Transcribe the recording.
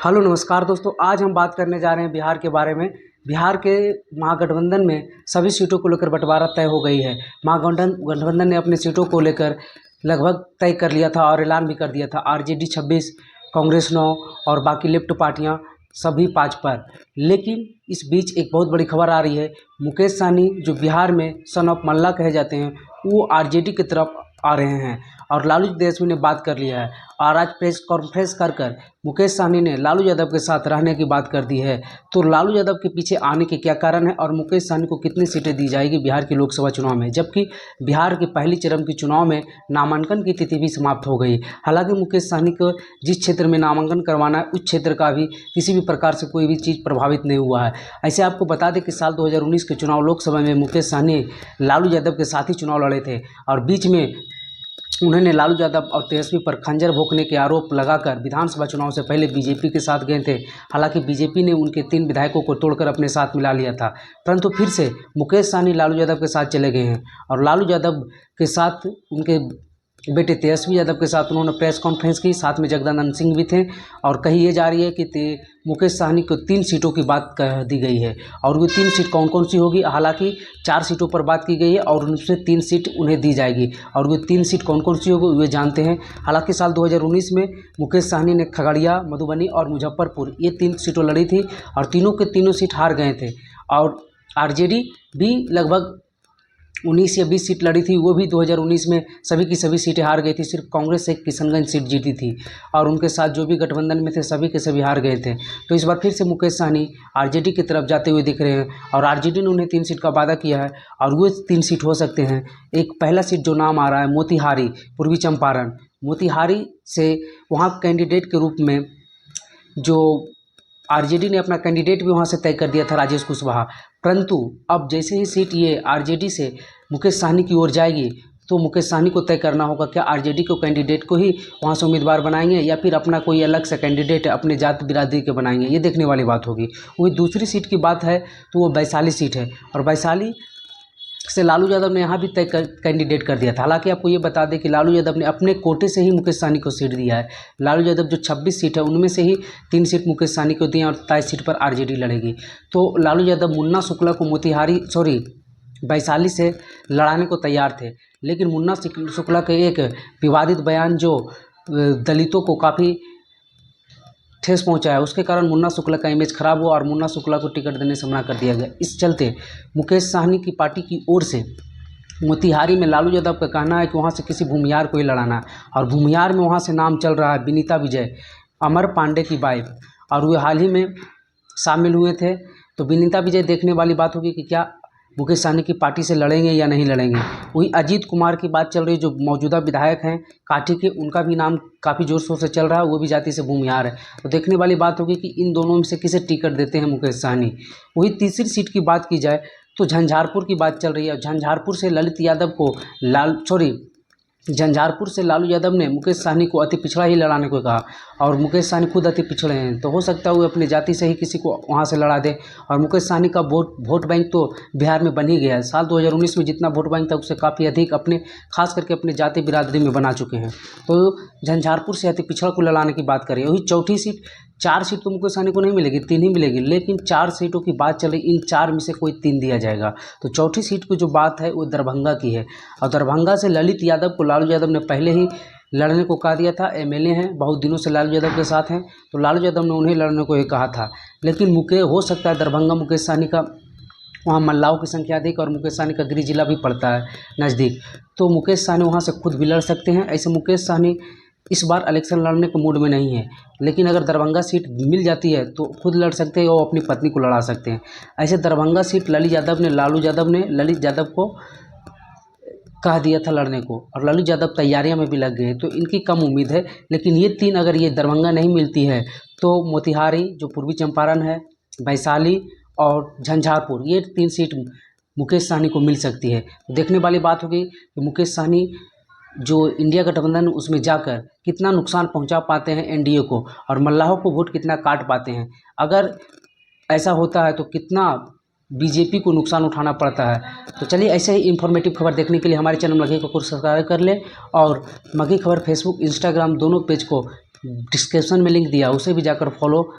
Hello नमस्कार दोस्तों, आज हम बात करने जा रहे हैं बिहार के बारे में। बिहार के महागठबंधन में सभी सीटों को लेकर बंटवारा तय हो गई है। महागठबंधन ने अपने सीटों को लेकर लगभग तय कर लिया था और ऐलान भी कर दिया था। आरजेडी 26, कांग्रेस 9 और बाकी लेफ्ट पार्टियां सभी 5 पर। लेकिन इस बीच एक बहुत बड़ी खबर आ रही है। मुकेश सहनी जो बिहार में सन ऑफ मल्ला कहे जाते हैं, वो आरजेडी की तरफ आ रहे हैं और लालू यादव ने बात कर लिया है। और आज प्रेस कॉन्फ्रेंस कर मुकेश सहनी ने लालू यादव के साथ रहने की बात कर दी है। तो लालू यादव के पीछे आने के क्या कारण है और मुकेश सहनी को कितनी सीटें दी जाएगी बिहार के लोकसभा चुनाव में, जबकि बिहार के पहली चरण के चुनाव में नामांकन की तिथि भी समाप्त हो गई। हालांकि मुकेश सहनी को जिस क्षेत्र में नामांकन करवाना है उस क्षेत्र का भी किसी भी प्रकार से कोई भी चीज़ प्रभावित नहीं हुआ है। ऐसे आपको बता दें कि साल 2019 के चुनाव लोकसभा में मुकेश सहनी लालू यादव के साथ ही चुनाव लड़े थे और बीच में उन्होंने लालू यादव और तेजस्वी पर खंजर भोंकने के आरोप लगाकर विधानसभा चुनाव से पहले बीजेपी के साथ गए थे। हालांकि बीजेपी ने उनके 3 विधायकों को तोड़कर अपने साथ मिला लिया था, परंतु फिर से मुकेश सहनी लालू यादव के साथ चले गए हैं और लालू यादव के साथ उनके बेटे तेजस्वी यादव के साथ उन्होंने प्रेस कॉन्फ्रेंस की। साथ में जगदानंद सिंह भी थे और कही ये जा रही है कि मुकेश सहनी को 3 सीटों की बात कह दी गई है और वो 3 सीट कौन कौन सी होगी। हालांकि 4 सीटों पर बात की गई है और उनसे 3 सीट उन्हें दी जाएगी और वो 3 सीट कौन कौन सी होगी वे जानते हैं। हालांकि साल 2019 में मुकेश सहनी ने खगड़िया, मधुबनी और मुजफ्फरपुर ये 3 सीटों लड़ी थी और तीनों के तीनों सीट हार गए थे। और आरजेडी भी लगभग 19 या 20 सीट लड़ी थी, वो भी 2019 में सभी की सभी सीटें हार गई थी। सिर्फ कांग्रेस से किशनगंज सीट जीती थी और उनके साथ जो भी गठबंधन में थे सभी के सभी हार गए थे। तो इस बार फिर से मुकेश सहनी आरजेडी की तरफ जाते हुए दिख रहे हैं और आरजेडी ने उन्हें 3 सीट का वादा किया है और वो 3 सीट हो सकते हैं। एक पहला सीट जो नाम आ रहा है मोतिहारी, पूर्वी चंपारण। मोतिहारी से वहाँ कैंडिडेट के रूप में जो आरजेडी ने अपना कैंडिडेट भी वहाँ से तय कर दिया था, राजेश कुशवाहा। परंतु अब जैसे ही सीट ये आरजेडी से मुकेश सहनी की ओर जाएगी तो मुकेश सहनी को तय करना होगा क्या आरजेडी को कैंडिडेट को ही वहाँ से उम्मीदवार बनाएंगे या फिर अपना कोई अलग से कैंडिडेट अपने जात बिरादरी के बनाएंगे, ये देखने वाली बात होगी। वही दूसरी सीट की बात है तो वो वैशाली सीट है और वैशाली से लालू यादव ने यहाँ भी तय कैंडिडेट कर दिया था। हालांकि आपको ये बता दें कि लालू यादव ने अपने कोटे से ही मुकेश सहनी को सीट दिया है। लालू यादव जो 26 सीट है उनमें से ही 3 सीट मुकेश सहनी को दी और 27 सीट पर आरजेडी लड़ेगी। तो लालू यादव मुन्ना शुक्ला को वैशाली से लड़ाने को तैयार थे, लेकिन मुन्ना शुक्ला के एक विवादित बयान जो दलितों को काफ़ी ठेस पहुंचाया, उसके कारण मुन्ना शुक्ला का इमेज खराब हुआ और मुन्ना शुक्ला को टिकट देने से मना कर दिया गया। इस चलते मुकेश सहनी की पार्टी की ओर से मोतिहारी में लालू यादव का कहना है कि वहां से किसी भूमियार को ही लड़ाना है और भूमियार में वहां से नाम चल रहा है विनीता विजय, अमर पांडे की वाइफ, और वे हाल ही में शामिल हुए थे। तो विनीता विजय देखने वाली बात होगी कि क्या मुकेश सहनी की पार्टी से लड़ेंगे या नहीं लड़ेंगे। वही अजीत कुमार की बात चल रही है जो मौजूदा विधायक हैं काठी के, उनका भी नाम काफ़ी जोर शोर से चल रहा है, वो भी जाति से भूमिहार है। तो देखने वाली बात होगी कि इन दोनों में से किसे टिकट देते हैं मुकेश सहनी। वही तीसरी सीट की बात की जाए तो झंझारपुर की बात चल रही है। झंझारपुर से झंझारपुर से लालू यादव ने मुकेश सहनी को अति पिछड़ा ही लड़ाने को कहा और मुकेश सहनी खुद अति पिछड़े हैं, तो हो सकता है वो अपनी जाति से ही किसी को वहाँ से लड़ा दे। और मुकेश सहनी का वोट बैंक तो बिहार में बन ही गया है। साल 2019 में जितना वोट बैंक था उससे काफ़ी अधिक अपने खास करके अपने जाति बिरादरी में बना चुके हैं। तो झंझारपुर से अति पिछड़ा को लड़ाने की बात करें। वही चौथी सीट, 4 सीट तो मुकेश सहनी को नहीं मिलेगी, 3 ही मिलेगी, लेकिन 4 सीटों की बात चल रही, इन 4 में से कोई 3 दिया जाएगा। तो चौथी सीट की जो बात है वो दरभंगा की है और दरभंगा से ललित यादव को लालू यादव ने पहले ही लड़ने को कहा दिया था। एमएलए हैं, बहुत दिनों से लालू यादव के साथ हैं, तो लालू यादव ने उन्हें लड़ने को ही कहा था। लेकिन हो सकता है दरभंगा मुकेश सहनी का वहाँ मल्लाओं की संख्या अधिक और मुकेश सहनी का गृह जिला भी पड़ता है नज़दीक, तो मुकेश सहनी वहाँ से खुद भी लड़ सकते हैं। ऐसे मुकेश सहनी इस बार इलेक्शन लड़ने के मूड में नहीं है, लेकिन अगर दरभंगा सीट मिल जाती है तो खुद लड़ सकते हैं और अपनी पत्नी को लड़ा सकते हैं। ऐसे दरभंगा सीट लालू यादव ने ललित यादव को कह दिया था लड़ने को और लालू यादव तैयारियां में भी लग गए, तो इनकी कम उम्मीद है। लेकिन ये 3 अगर ये दरभंगा नहीं मिलती है तो मोतिहारी जो पूर्वी चंपारण है, वैशाली और झंझारपुर, ये 3 सीट मुकेश सहनी को मिल सकती है। तो देखने वाली बात होगी कि मुकेश सहनी जो इंडिया गठबंधन उसमें जाकर कितना नुकसान पहुंचा पाते हैं एनडीए को और मल्लाहों को वोट कितना काट पाते हैं। अगर ऐसा होता है तो कितना बीजेपी को नुकसान उठाना पड़ता है। तो चलिए ऐसे ही इन्फॉर्मेटिव खबर देखने के लिए हमारे चैनल मघई को सब्सक्राइब कर लें और मघई खबर फेसबुक, इंस्टाग्राम दोनों पेज को डिस्क्रिप्शन में लिंक दिया, उसे भी जाकर फॉलो